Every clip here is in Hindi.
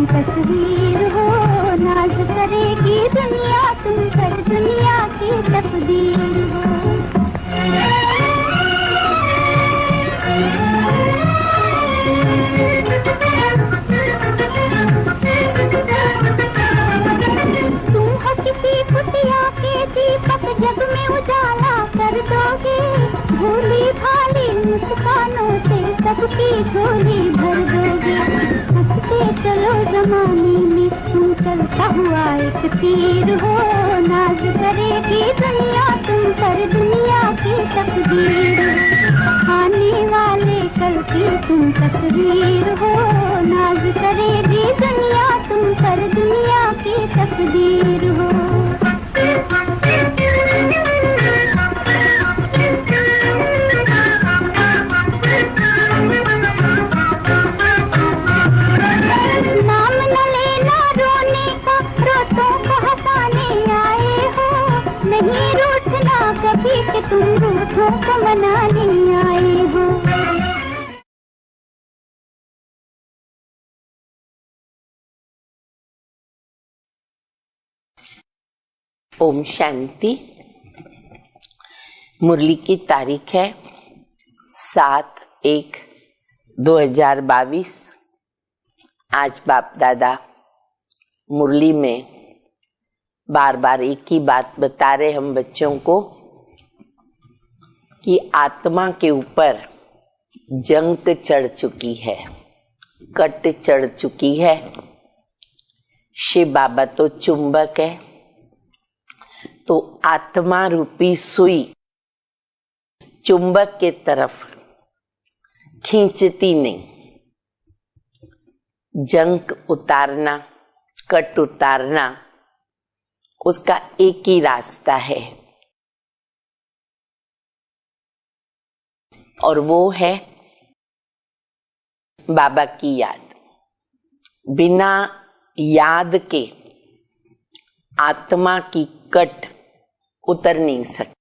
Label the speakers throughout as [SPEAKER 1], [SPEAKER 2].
[SPEAKER 1] तस्वीर हो, नाज करेगी दुनिया तुम पर, दुनिया की तकदीर हो। तुम हो किसी कुटिया के दीपक, जग में उजाला कर दोगे, भोली भाली मुस्कानों से सबकी झोली भर दोगे। हंसते चलो जमाने में तुम चलता हुआ एक तीर हो, नाज करेगी दुनिया तुम पर, दुनिया की तकदीर हो। आने वाले कल की तुम तस्वीर हो, नाज करेगी दुनिया तुम पर, दुनिया की तकदीर हो। नाम न लेना रोने का, रोतों को हंसाने आए हो, नहीं रूठना कभी कि तुम रूठों को मनाने आए हो।
[SPEAKER 2] ओम शांति। मुरली की तारीख है 7/1/2022। आज बाप दादा मुरली में बार बार एक ही बात बता रहे हम बच्चों को कि आत्मा के ऊपर जंग चढ़ चुकी है, कट चढ़ चुकी है। शिव बाबा तो चुंबक है, तो आत्मा रूपी सुई चुंबक के तरफ खींचती नहीं। जंग उतारना, कट उतारना, उसका एक ही रास्ता है और वो है बाबा की याद। बिना याद के आत्मा की कट उतर नहीं सकती।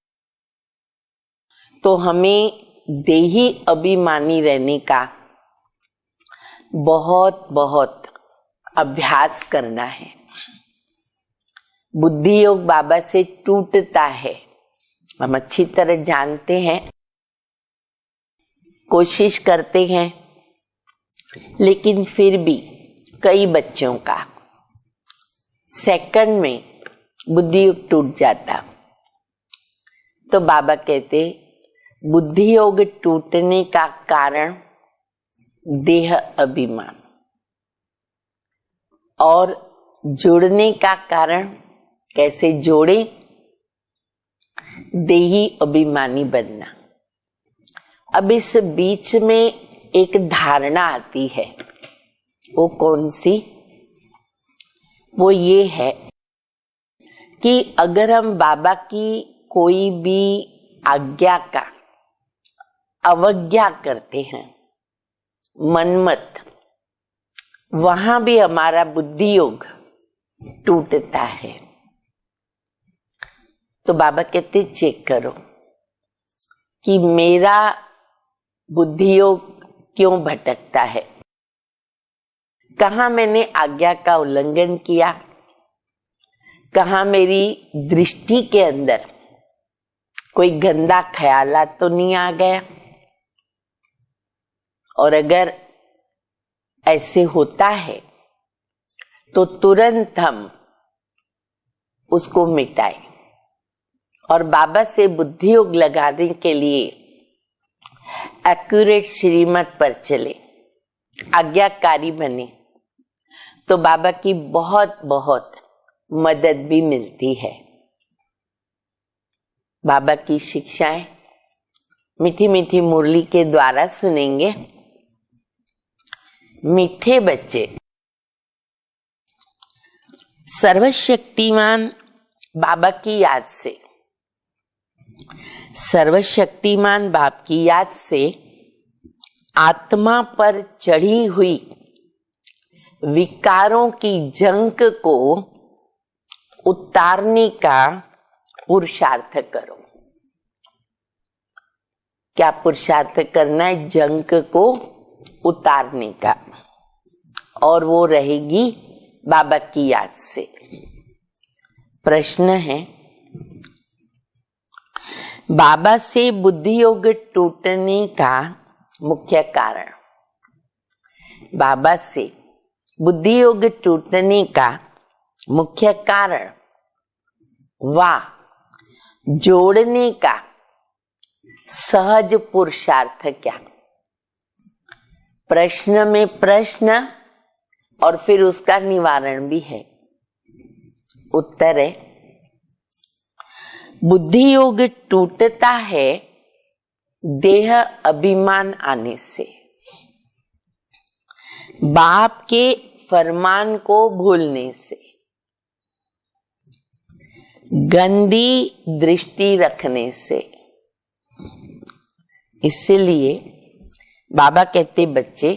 [SPEAKER 2] तो हमें देही अभिमानी रहने का बहुत बहुत अभ्यास करना है। बुद्धि योग बाबा से टूटता है, हम अच्छी तरह जानते हैं, कोशिश करते हैं, लेकिन फिर भी कई बच्चों का सेकंड में बुद्धि योग टूट जाता। तो बाबा कहते बुद्धि योग टूटने का कारण देह अभिमान और जुड़ने का कारण कैसे जोड़े, देही अभिमानी बनना। अब इस बीच में एक धारणा आती है, वो कौन सी? वो ये है कि अगर हम बाबा की कोई भी आज्ञा का अवज्ञा करते हैं, मनमत, वहां भी हमारा बुद्धि योग टूटता है। तो बाबा कहते चेक करो कि मेरा बुद्धि योग क्यों भटकता है, कहाँ मैंने आज्ञा का उल्लंघन किया, कहाँ मेरी दृष्टि के अंदर कोई गंदा ख्यालात तो नहीं आ गया। और अगर ऐसे होता है तो तुरंत हम उसको मिटाएं और बाबा से बुद्धि योग लगाने के लिए एक्यूरेट श्रीमत पर चले, आज्ञाकारी बने, तो बाबा की बहुत बहुत मदद भी मिलती है। बाबा की शिक्षाएं मीठी मीठी मुरली के द्वारा सुनेंगे। मीठे बच्चे, सर्वशक्तिमान बाबा की याद से, सर्वशक्तिमान बाप की याद से आत्मा पर चढ़ी हुई विकारों की जंग को उतारने का पुरुषार्थ करो। क्या पुरुषार्थ करना है? जंग को उतारने का। और वो रहेगी बाबा की याद से। प्रश्न है, बाबा से बुद्धि योग टूटने का मुख्य कारण। बाबा से बुद्धि योग टूटने का मुख्य कारण व जोड़ने का सहज पुरुषार्थ क्या। प्रश्न में प्रश्न और फिर उसका निवारण भी है। उत्तर है, बुद्धि योग टूटता है देह अभिमान आने से, बाप के फरमान को भूलने से, गंदी दृष्टि रखने से। इसलिए बाबा कहते बच्चे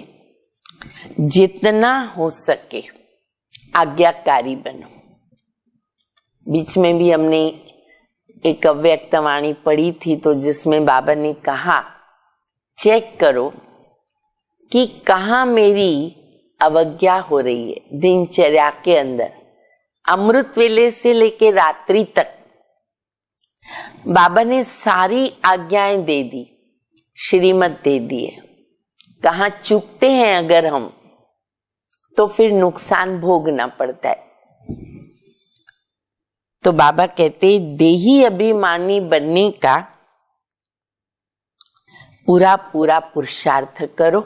[SPEAKER 2] जितना हो सके आज्ञाकारी बनो। बीच में भी हमने एक अव्यक्त वाणी पढ़ी थी, तो जिसमें बाबा ने कहा चेक करो कि कहाँ मेरी अवज्ञा हो रही है। दिनचर्या के अंदर अमृत वेले से लेके रात्रि तक बाबा ने सारी आज्ञाएं दे दी, श्रीमत दे दी है। कहाँ चूकते हैं अगर हम, तो फिर नुकसान भोगना पड़ता है। तो बाबा कहते देही अभिमानी बनने का पूरा पूरा पुरुषार्थ करो।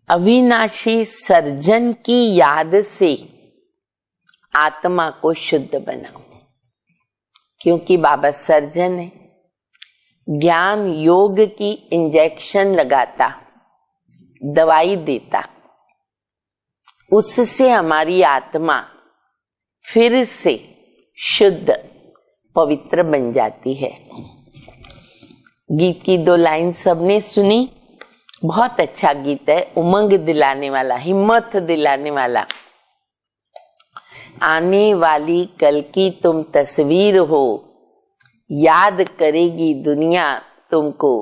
[SPEAKER 2] अविनाशी सर्जन की याद से आत्मा को शुद्ध बनाओ, क्योंकि बाबा सर्जन है। ज्ञान योग की इंजेक्शन लगाता, दवाई देता, उससे हमारी आत्मा फिर से शुद्ध पवित्र बन जाती है। गीत की 2 लाइन सबने सुनी, बहुत अच्छा गीत है, उमंग दिलाने वाला, हिम्मत दिलाने वाला। आने वाली कल की तुम तस्वीर हो, याद करेगी दुनिया तुमको,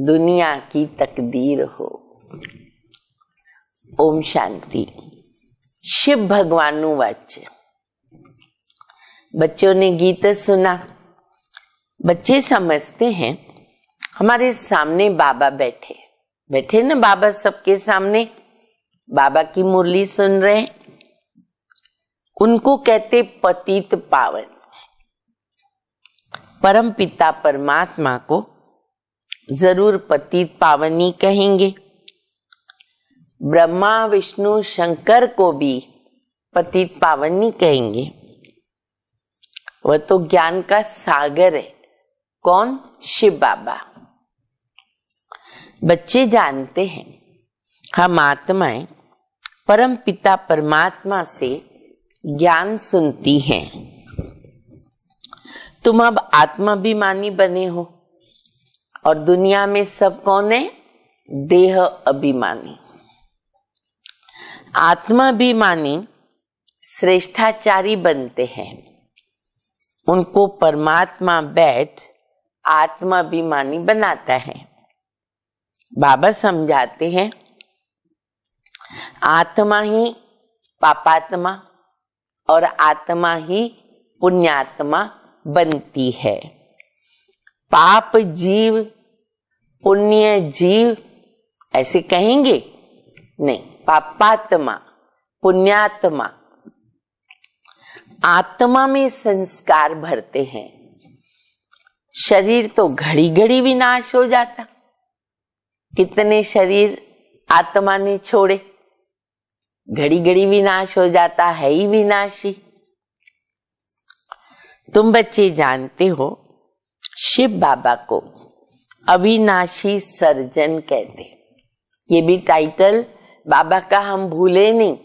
[SPEAKER 2] दुनिया की तकदीर हो। ओम शांति। शिव भगवानु वाच्य। बच्चों ने गीत सुना। बच्चे समझते हैं हमारे सामने बाबा बैठे बैठे ना, बाबा सबके सामने बाबा की मुरली सुन रहे हैं। उनको कहते पतित पावन। परम पिता परमात्मा को जरूर पतित पावन ही कहेंगे। ब्रह्मा विष्णु शंकर को भी पतित पावन ही कहेंगे। वह तो ज्ञान का सागर है। कौन? शिव बाबा। बच्चे जानते हैं हम आत्माएं परम पिता परमात्मा से ज्ञान सुनती हैं। तुम अब आत्माभिमानी बने हो और दुनिया में सब कौन है? देह अभिमानी। आत्माभिमानी श्रेष्ठाचारी बनते हैं। उनको परमात्मा बैठ आत्माभिमानी बनाता है। बाबा समझाते हैं आत्मा ही पापात्मा और आत्मा ही पुण्यात्मा बनती है। पाप जीव पुण्य जीव ऐसे कहेंगे नहीं, पापात्मा पुण्यात्मा। आत्मा में संस्कार भरते हैं। शरीर तो घड़ी घड़ी विनाश हो जाता। कितने शरीर आत्मा ने छोड़े, घड़ी घड़ी विनाश हो जाता, है ही विनाशी। तुम बच्चे जानते हो शिव बाबा को अविनाशी सर्जन कहते। ये भी टाइटल बाबा का हम भूले नहीं।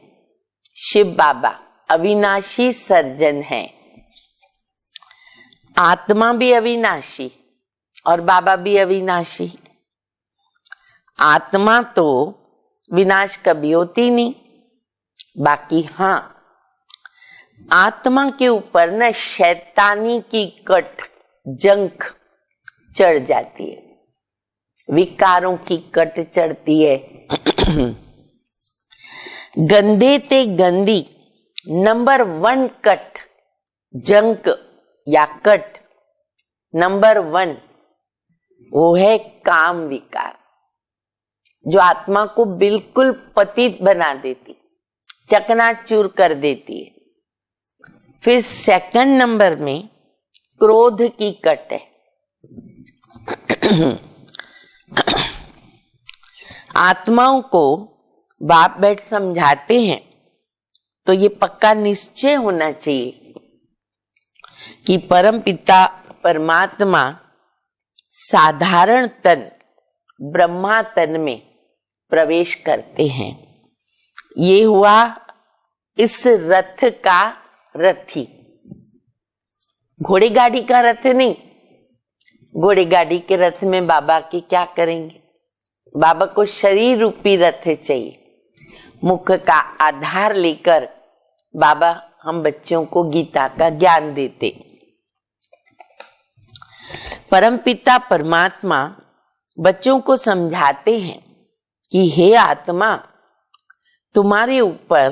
[SPEAKER 2] शिव बाबा अविनाशी सर्जन है। आत्मा भी अविनाशी और बाबा भी अविनाशी। आत्मा तो विनाश कभी होती नहीं, बाकी हाँ आत्मा के ऊपर न शैतानी की कट जंख चढ़ जाती है, विकारों की कट चढ़ती है। गंदे ते गंदी नंबर 1 कट, जंक या कट नंबर 1 वो है काम विकार, जो आत्मा को बिल्कुल पतित बना देती, चकनाचूर कर देती है। फिर सेकंड नंबर में क्रोध की कट है। आत्माओं को बाप बैठ समझाते हैं तो ये पक्का निश्चय होना चाहिए कि परम पिता परमात्मा साधारण तन ब्रह्मा तन में प्रवेश करते हैं। ये हुआ इस रथ का रथी, घोड़े गाड़ी का रथ नहीं। घोड़े गाड़ी के रथ में बाबा की क्या करेंगे? बाबा को शरीर रूपी रथ चाहिए। मुख का आधार लेकर बाबा हम बच्चों को गीता का ज्ञान देते। परमपिता परमात्मा बच्चों को समझाते हैं कि हे आत्मा, तुम्हारे ऊपर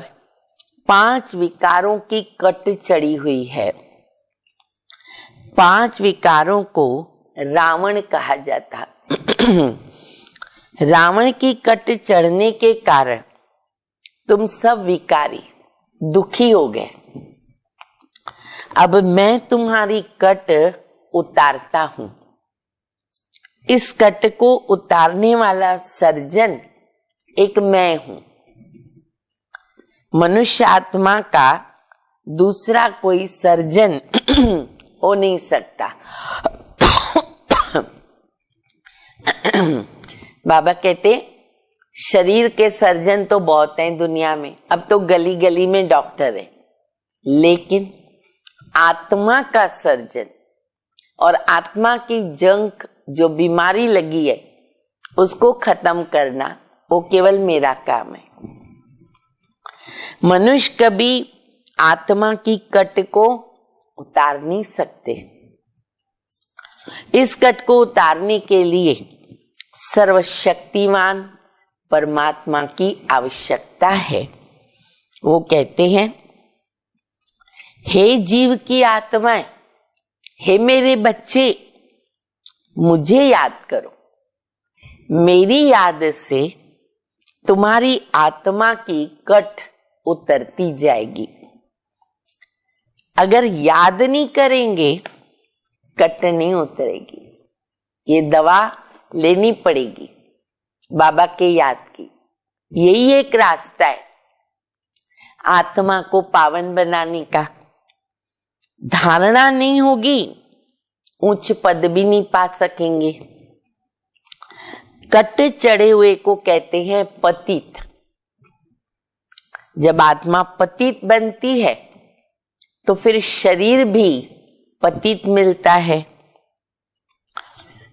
[SPEAKER 2] 5 विकारों की कट चढ़ी हुई है। 5 विकारों को रावण कहा जाता। रावण की कट चढ़ने के कारण तुम सब विकारी दुखी हो गए। अब मैं तुम्हारी कट उतारता हूं। इस कट को उतारने वाला सर्जन एक मैं हूं। मनुष्य आत्मा का दूसरा कोई सर्जन हो नहीं सकता। बाबा कहते शरीर के सर्जन तो बहुत हैं दुनिया में, अब तो गली गली में डॉक्टर है, लेकिन आत्मा का सर्जन और आत्मा की जंक जो बीमारी लगी है उसको खत्म करना वो केवल मेरा काम है। मनुष्य कभी आत्मा की कट को उतार नहीं सकते। इस कट को उतारने के लिए सर्वशक्तिमान परमात्मा की आवश्यकता है। वो कहते हैं, हे जीव की आत्माएं, हे मेरे बच्चे, मुझे याद करो। मेरी याद से तुम्हारी आत्मा की कट उतरती जाएगी। अगर याद नहीं करेंगे कट नहीं उतरेगी। ये दवा लेनी पड़ेगी बाबा के याद की। यही एक रास्ता है आत्मा को पावन बनाने का। धारणा नहीं होगी, उच्च पद भी नहीं पा सकेंगे। कट चढ़े हुए को कहते हैं पतित। जब आत्मा पतित बनती है तो फिर शरीर भी पतित मिलता है।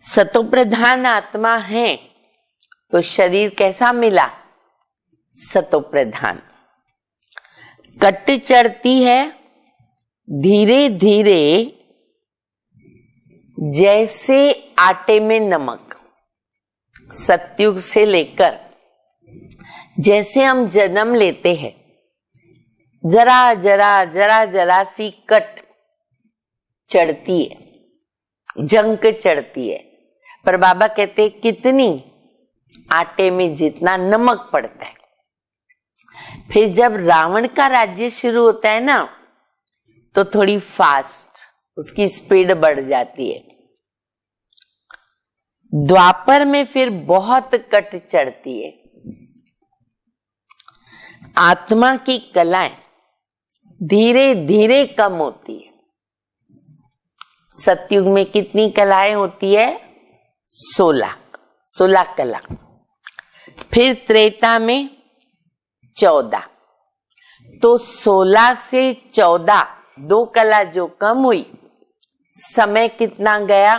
[SPEAKER 2] सतोप्रधान आत्मा है तो शरीर कैसा मिला? सतोप्रधान। कट चढ़ती है धीरे धीरे, जैसे आटे में नमक। सतयुग से लेकर जैसे हम जन्म लेते हैं, जरा जरा जरा जरा सी कट चढ़ती है, जंक चढ़ती है। पर बाबा कहते कितनी? आटे में जितना नमक पड़ता है। फिर जब रावण का राज्य शुरू होता है ना, तो थोड़ी फास्ट उसकी स्पीड बढ़ जाती है। द्वापर में फिर बहुत कट चढ़ती है। आत्मा की कलाएं धीरे धीरे कम होती है। सतयुग में कितनी कलाएं होती है? 16 कला। फिर त्रेता में 14। तो 16 से 14 2 कला जो कम हुई, समय कितना गया?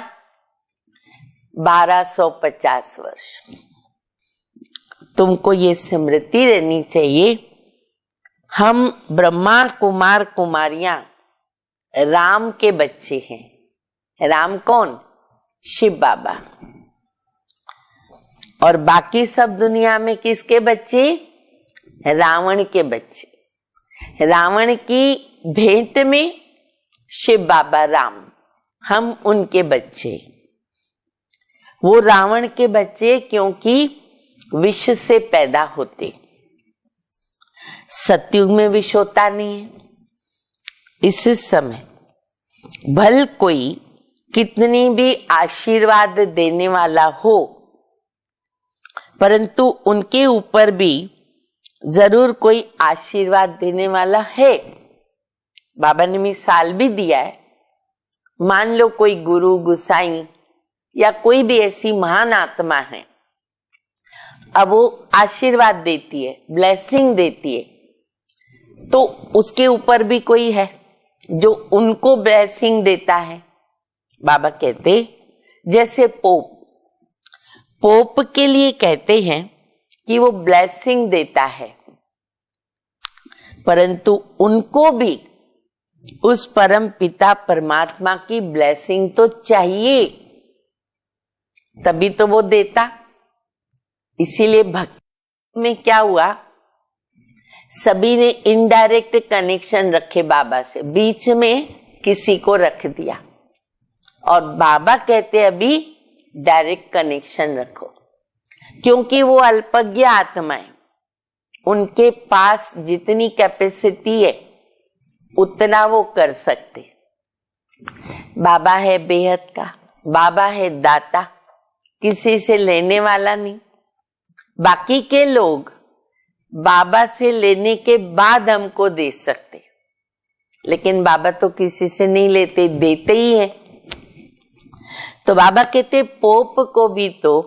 [SPEAKER 2] 1250 वर्ष। तुमको ये स्मृति रहनी चाहिए, हम ब्रह्मा कुमार कुमारियां राम के बच्चे हैं। राम कौन? शिव बाबा। और बाकी सब दुनिया में किसके बच्चे? रावण के बच्चे। रावण की भेंट में शिव बाबा राम, हम उनके बच्चे। वो रावण के बच्चे क्योंकि विष से पैदा होते। सतयुग में विष होता नहीं है। इस समय भल कोई कितनी भी आशीर्वाद देने वाला हो, परंतु उनके ऊपर भी जरूर कोई आशीर्वाद देने वाला है। बाबा ने मिसाल भी दिया है। मान लो कोई गुरु, गुसाई या कोई भी ऐसी महान आत्मा है, अब वो आशीर्वाद देती है, ब्लेसिंग देती है, तो उसके ऊपर भी कोई है जो उनको ब्लेसिंग देता है। बाबा कहते जैसे पोप के लिए कहते हैं कि वो ब्लेसिंग देता है, परंतु उनको भी उस परम पिता परमात्मा की ब्लेसिंग तो चाहिए, तभी तो वो देता। इसीलिए भक्ति में क्या हुआ, सभी ने इनडायरेक्ट कनेक्शन रखे बाबा से, बीच में किसी को रख दिया। और बाबा कहते अभी डायरेक्ट कनेक्शन रखो, क्योंकि वो अल्पज्ञ आत्माएं, उनके पास जितनी कैपेसिटी है उतना वो कर सकते। बाबा है बेहद का, बाबा है दाता, किसी से लेने वाला नहीं। बाकी के लोग बाबा से लेने के बाद हमको दे सकते, लेकिन बाबा तो किसी से नहीं लेते, देते ही है। तो बाबा कहते पोप को भी तो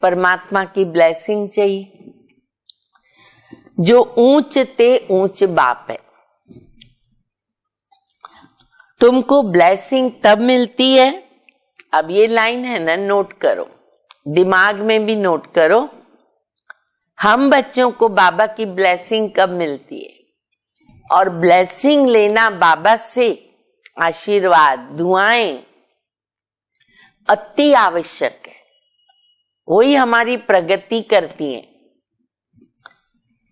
[SPEAKER 2] परमात्मा की ब्लेसिंग चाहिए। जो ऊंच ते ऊंच बाप है। तुमको ब्लेसिंग तब मिलती है, अब ये लाइन है ना, नोट करो, दिमाग में भी नोट करो। हम बच्चों को बाबा की ब्लेसिंग कब मिलती है, और ब्लेसिंग लेना बाबा से, आशीर्वाद, दुआएं अति आवश्यक है। वही हमारी प्रगति करती है।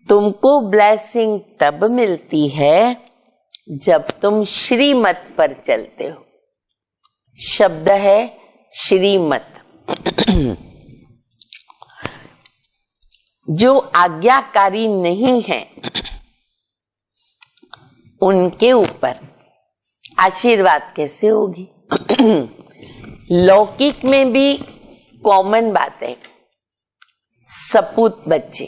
[SPEAKER 2] तुमको ब्लेसिंग तब मिलती है जब तुम श्रीमत पर चलते हो। शब्द है श्रीमत। जो आज्ञाकारी नहीं है उनके ऊपर आशीर्वाद कैसे होगी। लौकिक में भी कॉमन बात है। सपूत बच्चे,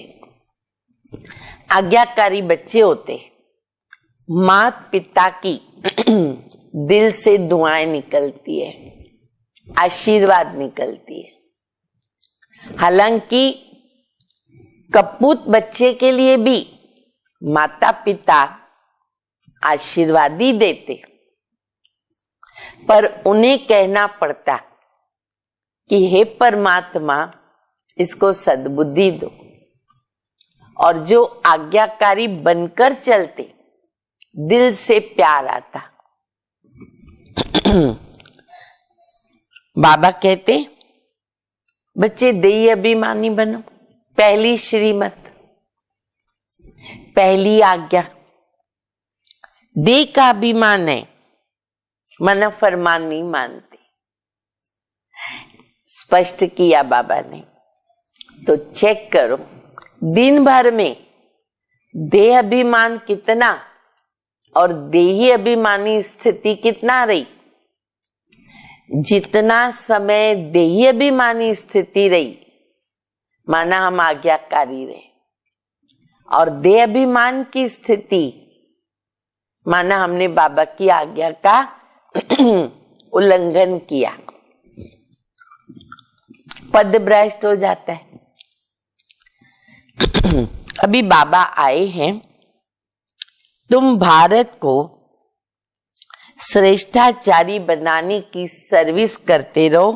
[SPEAKER 2] आज्ञाकारी बच्चे होते, माता पिता की दिल से दुआएं निकलती है, आशीर्वाद निकलती है। हालांकि कपूत बच्चे के लिए भी माता पिता आशीर्वाद ही देते, पर उन्हें कहना पड़ता कि हे परमात्मा इसको सद्बुद्धि दो। और जो आज्ञाकारी बनकर चलते, दिल से प्यार आता। बाबा कहते बच्चे देही अभिमानी बनो। पहली श्रीमत, पहली आज्ञा देह का अभिमान है, मन फरमान नहीं मानते। स्पष्ट किया बाबा ने। तो चेक करो दिन भर में देह अभिमान कितना और देही अभिमानी स्थिति कितना रही। जितना समय देही अभिमानी स्थिति रही, माना हम आज्ञाकारी रहे, और देह अभिमान की स्थिति माना हमने बाबा की आज्ञा का उल्लंघन किया, पद भ्रष्ट हो जाता है। अभी बाबा आए हैं, तुम भारत को श्रेष्ठाचारी बनाने की सर्विस करते रहो।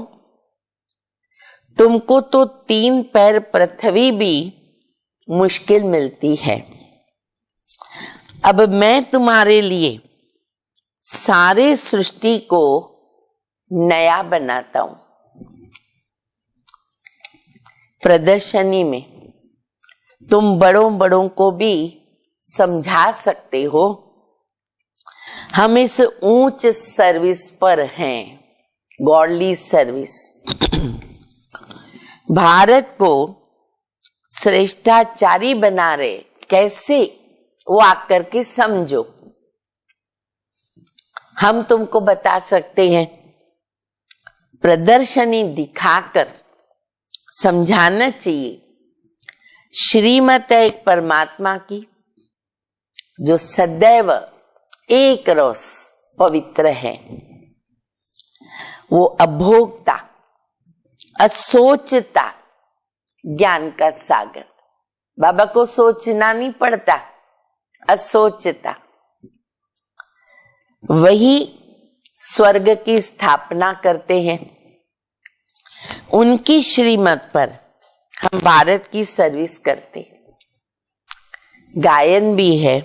[SPEAKER 2] तुमको तो 3 पैर पृथ्वी भी मुश्किल मिलती है। अब मैं तुम्हारे लिए सारे सृष्टि को नया बनाता हूं। प्रदर्शनी में तुम बड़ों बड़ों को भी समझा सकते हो। हम इस ऊंच सर्विस पर हैं, गॉडली सर्विस। भारत को श्रेष्ठाचारी बना रहे, कैसे वो आकर के समझो। हम तुमको बता सकते हैं, प्रदर्शनी दिखाकर समझाना चाहिए। श्रीमत है एक परमात्मा की, जो सदैव एक रस पवित्र है। वो अभोक्ता, असोचता, ज्ञान का सागर। बाबा को सोचना नहीं पड़ता, असोचता। वही स्वर्ग की स्थापना करते हैं। उनकी श्रीमत पर हम भारत की सर्विस करते। गायन भी है,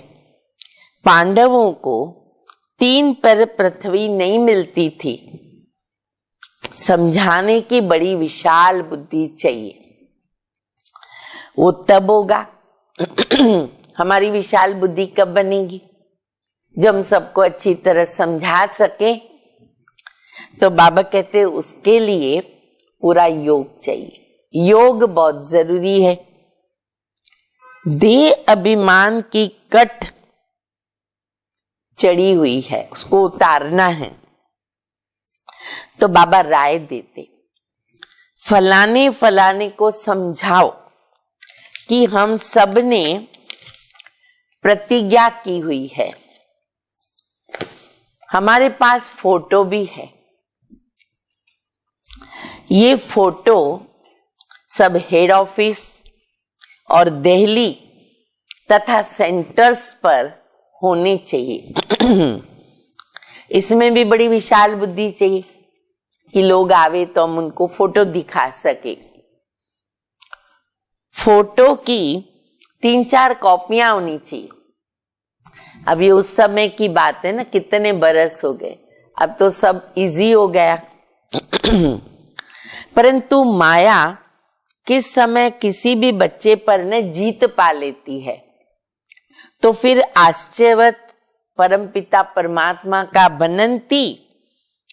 [SPEAKER 2] पांडवों को 3 पर पृथ्वी नहीं मिलती थी। समझाने की बड़ी विशाल बुद्धि चाहिए। वो तब होगा हमारी विशाल बुद्धि कब बनेगी, जब हम सबको अच्छी तरह समझा सके। तो बाबा कहते उसके लिए पूरा योग चाहिए। योग बहुत जरूरी है। देह अभिमान की कट चढ़ी हुई है, उसको उतारना है। तो बाबा राय देते, फलाने फलाने को समझाओ कि हम सब ने प्रतिज्ञा की हुई है। हमारे पास फोटो भी है। ये फोटो सब हेड ऑफिस और दिल्ली तथा सेंटर्स पर होने चाहिए। इसमें भी बड़ी विशाल बुद्धि चाहिए कि लोग आवे तो हम उनको फोटो दिखा सके। फोटो की 3-4 कॉपियां होनी चाहिए। अब ये उस समय की बात है ना, कितने बरस हो गए, अब तो सब इजी हो गया। परंतु माया किस समय किसी भी बच्चे पर ने जीत पा लेती है, तो फिर आश्चर्यवत परमपिता परमात्मा का बनंती,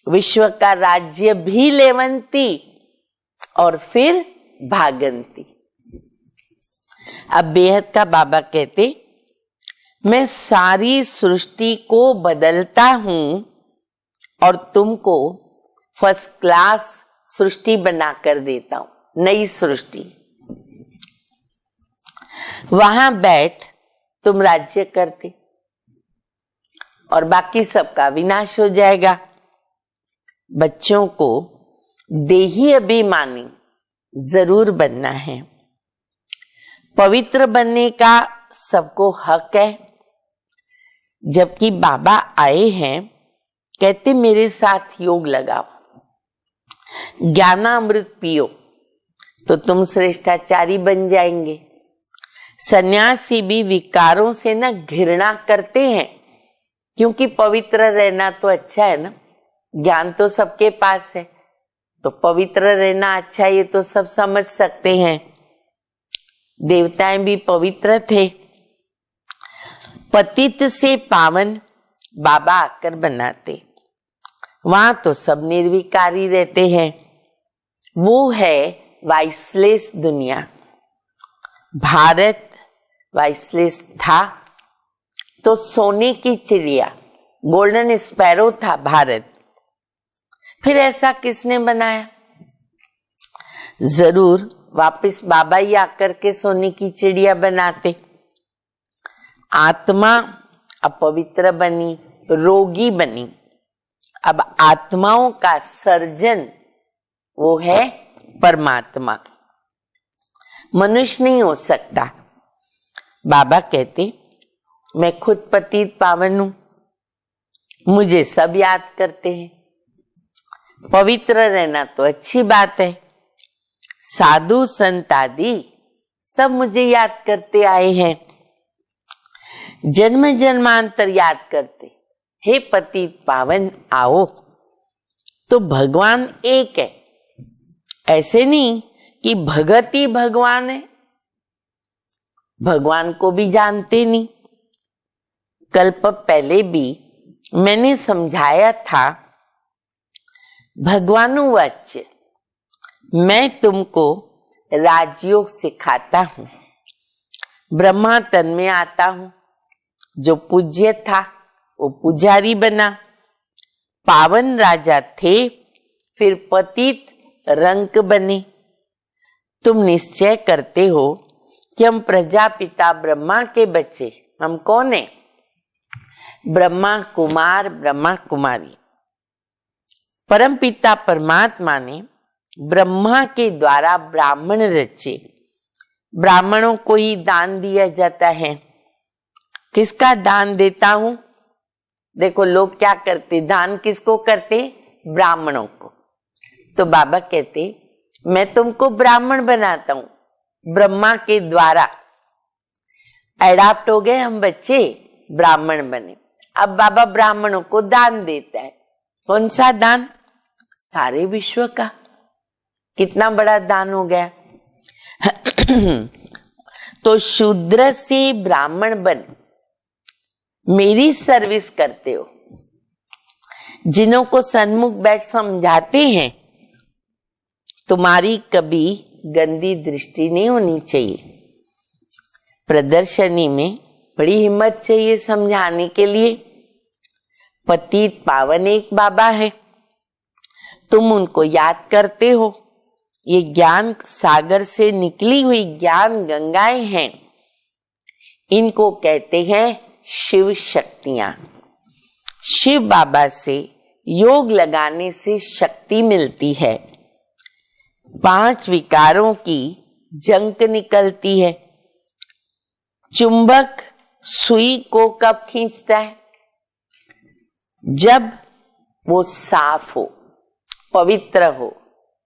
[SPEAKER 2] विश्व का राज्य भी लेवंती और फिर भागंती। अब बेहद का बाबा कहते, मैं सारी सृष्टि को बदलता हूं और तुमको फर्स्ट क्लास सृष्टि बनाकर देता हूं, नई सृष्टि। वहां बैठ तुम राज्य करते और बाकी सबका विनाश हो जाएगा। बच्चों को देही अभिमानी जरूर बनना है। पवित्र बनने का सबको हक है। जबकि बाबा आए हैं, कहते मेरे साथ योग लगाओ, ज्ञानामृत पियो, तो तुम श्रेष्ठाचारी बन जाएंगे। सन्यासी भी विकारों से ना घृणा करते हैं, क्योंकि पवित्र रहना तो अच्छा है ना, ज्ञान तो सबके पास है, तो पवित्र रहना अच्छा, ये तो सब समझ सकते हैं। देवताएं भी पवित्र थे। पतित से पावन बाबा आकर बनाते, वहां तो सब निर्विकारी रहते हैं। वो है वाइसलेस दुनिया। भारत वाइसलेस था तो सोने की चिड़िया, गोल्डन स्पैरो था भारत। फिर ऐसा किसने बनाया? जरूर वापस बाबा ही आकर के सोने की चिड़िया बनाते। आत्मा अपवित्र बनी, रोगी बनी। अब आत्माओं का सर्जन वो है परमात्मा, मनुष्य नहीं हो सकता। बाबा कहते मैं खुद पतित पावन हूं, मुझे सब याद करते हैं। पवित्र रहना तो अच्छी बात है। साधु संत आदि सब मुझे याद करते आए हैं, जन्म जन्मांतर याद करते, हे पतित पावन आओ। तो भगवान एक है, ऐसे नहीं कि भगत ही भगवान है। भगवान को भी जानते नहीं। कल्प पहले भी मैंने समझाया था, भगवानुवाच, मैं तुमको राजयोग सिखाता हूं। ब्रह्मा तन में आता हूं, जो पूज्य था वो पुजारी बना। पावन राजा थे, फिर पतित रंक बने। तुम निश्चय करते हो कि हम प्रजापिता ब्रह्मा के बच्चे। हम कौन है? ब्रह्मा कुमार, ब्रह्मा कुमारी। परमपिता परमात्मा ने ब्रह्मा के द्वारा ब्राह्मण रचे। ब्राह्मणों को ही दान दिया जाता है। किसका दान देता हूं? देखो लोग क्या करते, दान किसको करते? ब्राह्मणों को। तो बाबा कहते, मैं तुमको ब्राह्मण बनाता हूं। ब्रह्मा के द्वारा एडाप्ट हो गए हम बच्चे, ब्राह्मण बने। अब बाबा ब्राह्मणों को दान देता है। कौन सा दान? सारे विश्व का। कितना बड़ा दान हो गया। तो शूद्र से ब्राह्मण बन मेरी सर्विस करते हो। जिन्हों को सन्मुख बैठ समझाते हैं, तुम्हारी कभी गंदी दृष्टि नहीं होनी चाहिए। प्रदर्शनी में बड़ी हिम्मत चाहिए समझाने के लिए। पतित पावन एक बाबा है, तुम उनको याद करते हो। ये ज्ञान सागर से निकली हुई ज्ञान गंगाएं हैं। इनको कहते हैं शिव शक्तियां। शिव बाबा से योग लगाने से शक्ति मिलती है। 5 विकारों की जंक निकलती है। चुंबक सुई को कब खींचता है? जब वो साफ हो, पवित्र हो,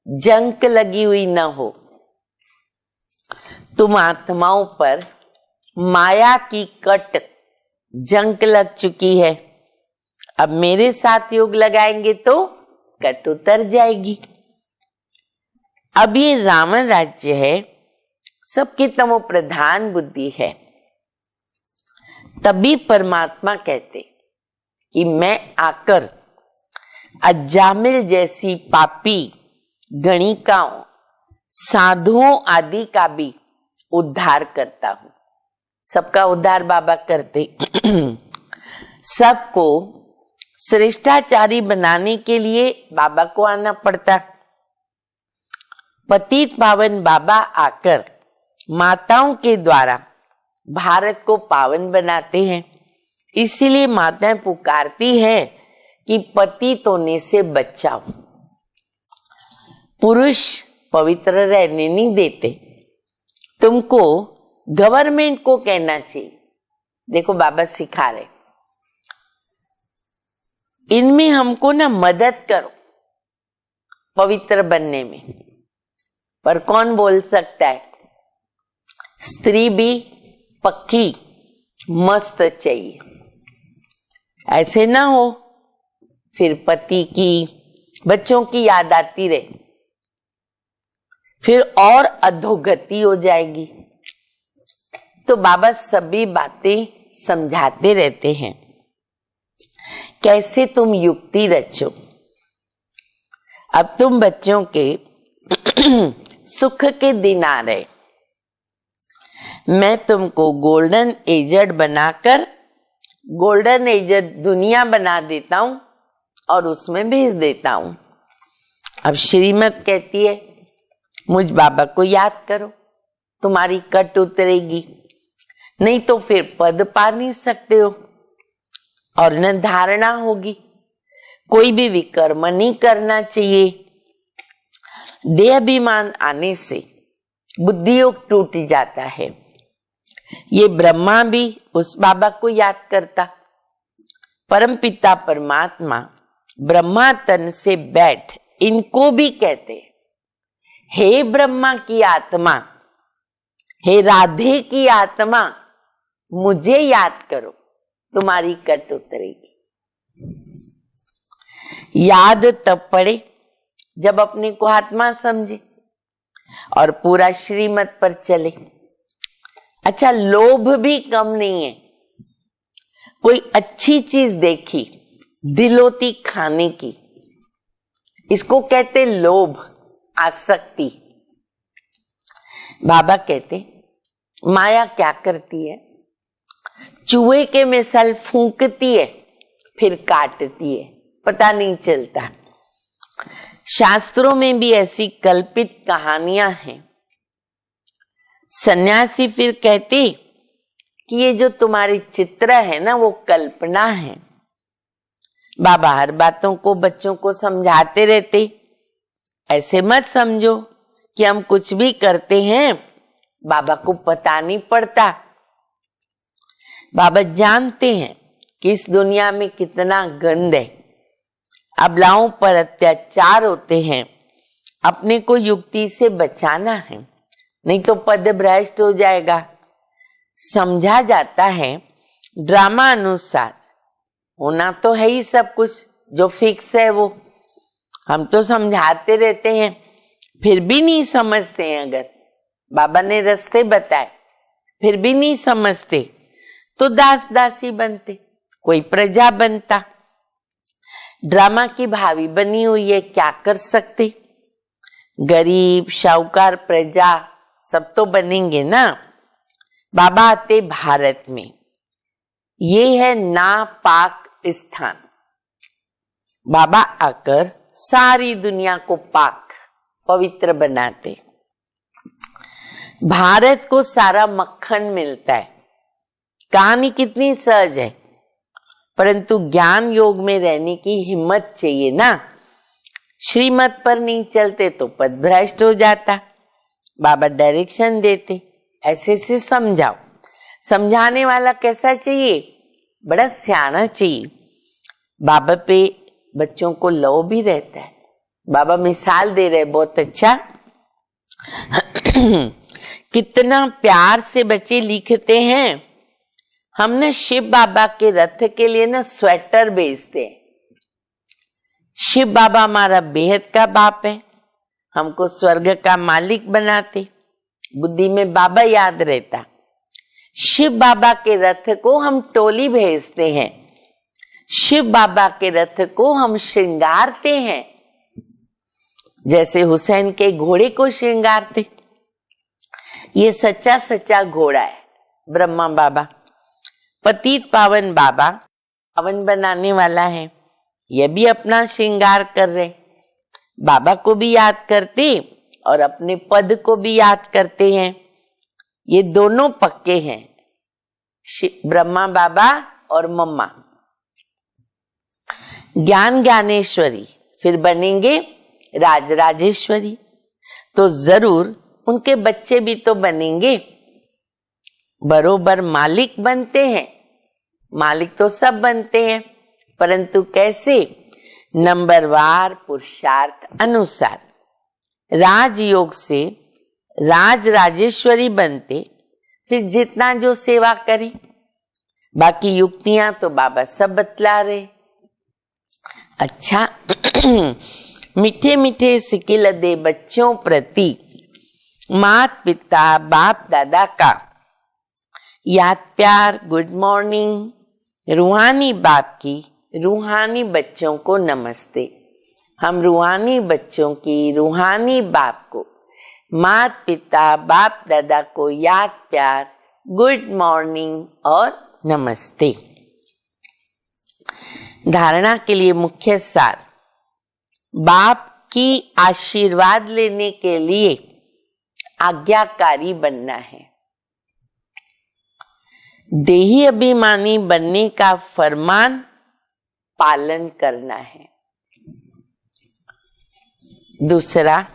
[SPEAKER 2] जंक लगी हुई न हो। तुम आत्माओं पर माया की कट जंक लग चुकी है। अब मेरे साथ योग लगाएंगे तो कट उतर जाएगी। अब ये रावण राज्य है, सबकी तमो प्रधान बुद्धि है। तभी परमात्मा कहते कि मैं आकर अजामिल जैसी पापी गणिकाओं, साधुओं आदि का भी उद्धार करता हूं। सबका उद्धार बाबा करते। सबको श्रेष्ठाचारी बनाने के लिए बाबा को आना पड़ता। पतित पावन बाबा आकर माताओं के द्वारा भारत को पावन बनाते हैं। इसीलिए माताएं पुकारती है कि पतित होने से बचाओ। पुरुष पवित्र रहने नहीं देते। तुमको गवर्नमेंट को कहना चाहिए। देखो बाबा सिखा रहे, इनमें हमको ना मदद करो पवित्र बनने में। पर कौन बोल सकता है? स्त्री भी पक्की मस्त चाहिए। ऐसे ना हो फिर पति की, बच्चों की याद आती रहे, फिर और अधोगति हो जाएगी। तो बाबा सभी बातें समझाते रहते हैं, कैसे तुम युक्ति रचो। अब तुम बच्चों के सुख के दिन आ रहे, मैं तुमको गोल्डन एजड बनाकर गोल्डन एजड दुनिया बना देता हूं और उसमें भेज देता हूं। अब श्रीमत कहती है, मुझ बाबा को याद करो, तुम्हारी कट उतरेगी। नहीं तो फिर पद पा नहीं सकते हो और न धारणा होगी। कोई भी विकर्म नहीं करना चाहिए। देहाभिमान आने से बुद्धि योग टूट जाता है। ये ब्रह्मा भी उस बाबा को याद करता। परमपिता परमात्मा ब्रह्मा तन से बैठ इनको भी कहते, हे ब्रह्मा की आत्मा, हे राधे की आत्मा, मुझे याद करो, तुम्हारी कट उतरेगी। याद तब पड़े जब अपने को आत्मा समझे और पूरा श्रीमत पर चले। अच्छा, लोभ भी कम नहीं है। कोई अच्छी चीज देखी, दिल होती खाने की, इसको कहते लोभ, आसक्ति। बाबा कहते माया क्या करती है, चूहे के मिसाल फूंकती है, फिर काटती है, पता नहीं चलता। शास्त्रों में भी ऐसी कल्पित कहानियां हैं। सन्यासी फिर कहते कि ये जो तुम्हारी चित्र है ना, वो कल्पना है। बाबा हर बातों को बच्चों को समझाते रहते, ऐसे मत समझो कि हम कुछ भी करते हैं बाबा को पता नहीं पड़ता। बाबा जानते हैं कि इस दुनिया में कितना गंद है, अबलाओं पर अत्याचार होते हैं। अपने को युक्ति से बचाना है, नहीं तो पद भ्रष्ट हो जाएगा। समझा जाता है ड्रामा अनुसार, होना तो है ही सब कुछ, जो फिक्स है वो। हम तो समझाते रहते हैं, फिर भी नहीं समझते हैं। अगर बाबा ने रास्ते बताए फिर भी नहीं समझते, तो दास दासी बनते, कोई प्रजा बनता। ड्रामा की भावी बनी हुई है, क्या कर सकते। गरीब, शाहूकार, प्रजा सब तो बनेंगे ना। बाबा आते भारत में, ये है नापाक स्थान। बाबा आकर सारी दुनिया को पाक, पवित्र बनाते। भारत को सारा मक्खन मिलता है। कहानी कितनी सहज है, परंतु ज्ञान योग में रहने की हिम्मत चाहिए ना। श्रीमत पर नहीं चलते तो पद भ्रष्ट हो जाता। बाबा डायरेक्शन देते, ऐसे से समझाओ। समझाने वाला कैसा चाहिए, बड़ा सियाना चाहिए। बाबा पे बच्चों को लव भी रहता है। बाबा मिसाल दे रहे, बहुत अच्छा। कितना प्यार से बच्चे लिखते हैं। हमने शिव बाबा के रथ के लिए ना स्वेटर बेचते हैं। शिव बाबा हमारा बेहद का बाप है, हमको स्वर्ग का मालिक बनाते। बुद्धि में बाबा याद रहता। शिव बाबा के रथ को हम टोली भेजते हैं, शिव बाबा के रथ को हम श्रृंगारते हैं, जैसे हुसैन के घोड़े को श्रृंगारते। ये सच्चा सच्चा घोड़ा है ब्रह्मा बाबा। पतित पावन बाबा पावन बनाने वाला है, ये भी अपना श्रृंगार कर रहे। बाबा को भी याद करते और अपने पद को भी याद करते हैं। ये दोनों पक्के हैं, ब्रह्मा बाबा और मम्मा। ज्ञान ज्ञानेश्वरी फिर बनेंगे राज राजेश्वरी, तो जरूर उनके बच्चे भी तो बनेंगे। बरोबर मालिक बनते हैं, मालिक तो सब बनते हैं, परंतु कैसे, नंबरवार पुरुषार्थ अनुसार। राजयोग से राज राजेश्वरी बनते, फिर जितना जो सेवा करे। बाकी युक्तियां तो बाबा सब बतला रहे। अच्छा, मीठे मीठे सिकिल दे बच्चों प्रति मात पिता बाप दादा का याद प्यार, गुड मॉर्निंग। रूहानी बाप की रूहानी बच्चों को नमस्ते। हम रूहानी बच्चों की रूहानी बाप को, मात पिता बाप दादा को याद प्यार, गुड मॉर्निंग और नमस्ते। धारणा के लिए मुख्य सार, बाप की आशीर्वाद लेने के लिए आज्ञाकारी बनना है। देही अभिमानी बनने का फरमान पालन करना है। दूसरा,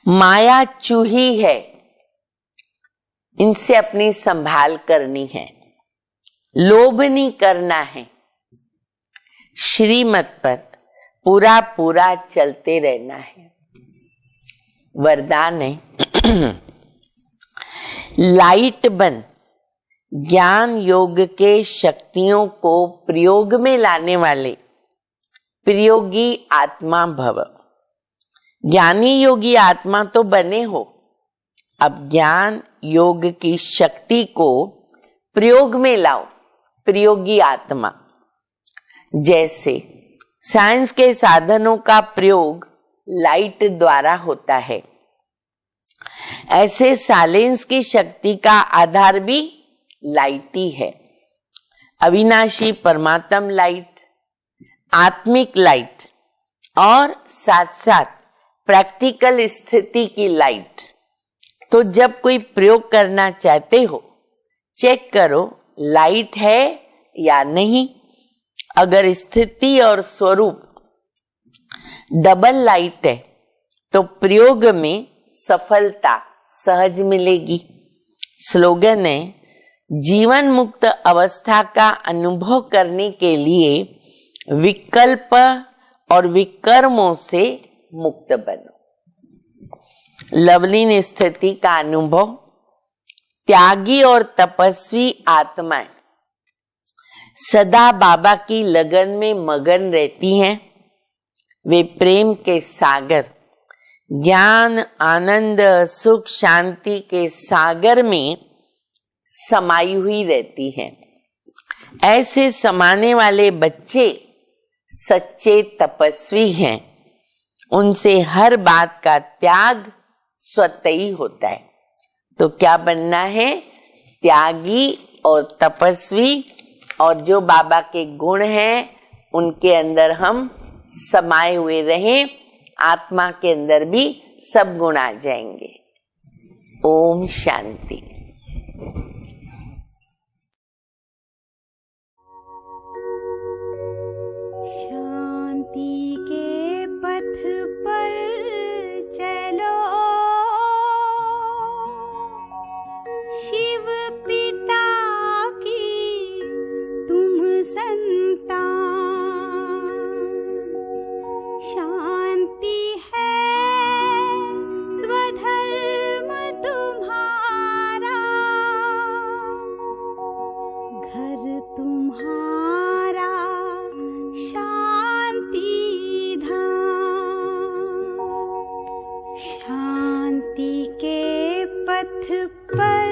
[SPEAKER 2] माया चूही है, इनसे अपनी संभाल करनी है। लोभ नहीं करना है, श्रीमत पर पूरा पूरा चलते रहना है। वरदान है लाइट बन, ज्ञान योग के शक्तियों को प्रयोग में लाने वाले प्रयोगी आत्मा भव। ज्ञानी योगी आत्मा तो बने हो, अब ज्ञान योग की शक्ति को प्रयोग में लाओ, प्रयोगी आत्मा। जैसे साइंस के साधनों का प्रयोग लाइट द्वारा होता है, ऐसे साइलेंस की शक्ति का आधार भी लाइट ही है। अविनाशी परमात्म लाइट, आत्मिक लाइट और साथ साथ प्रैक्टिकल स्थिति की लाइट। तो जब कोई प्रयोग करना चाहते हो, चेक करो लाइट है या नहीं। अगर स्थिति और स्वरूप डबल लाइट है तो प्रयोग में सफलता सहज मिलेगी। स्लोगन है, जीवन मुक्त अवस्था का अनुभव करने के लिए विकल्प और विकर्मों से मुक्त बनो। लवलीन स्थिति का अनुभव, त्यागी और तपस्वी आत्माएं सदा बाबा की लगन में मगन रहती हैं। वे प्रेम के सागर, ज्ञान, आनंद, सुख, शांति के सागर में समाई हुई रहती हैं। ऐसे समाने वाले बच्चे सच्चे तपस्वी हैं। उनसे हर बात का त्याग स्वतः ही होता है। तो क्या बनना है? त्यागी और तपस्वी, और जो बाबा के गुण हैं उनके अंदर हम समाये हुए रहें। आत्मा के अंदर भी सब गुण आ जाएंगे। ओम शांति।
[SPEAKER 1] शांति के पथ पर चलो, शिव पिता की तुम संतान। शांति है स्वधर्म तुम्हारा, घर तुम्हारा शांति धाम। शांति के पथ पर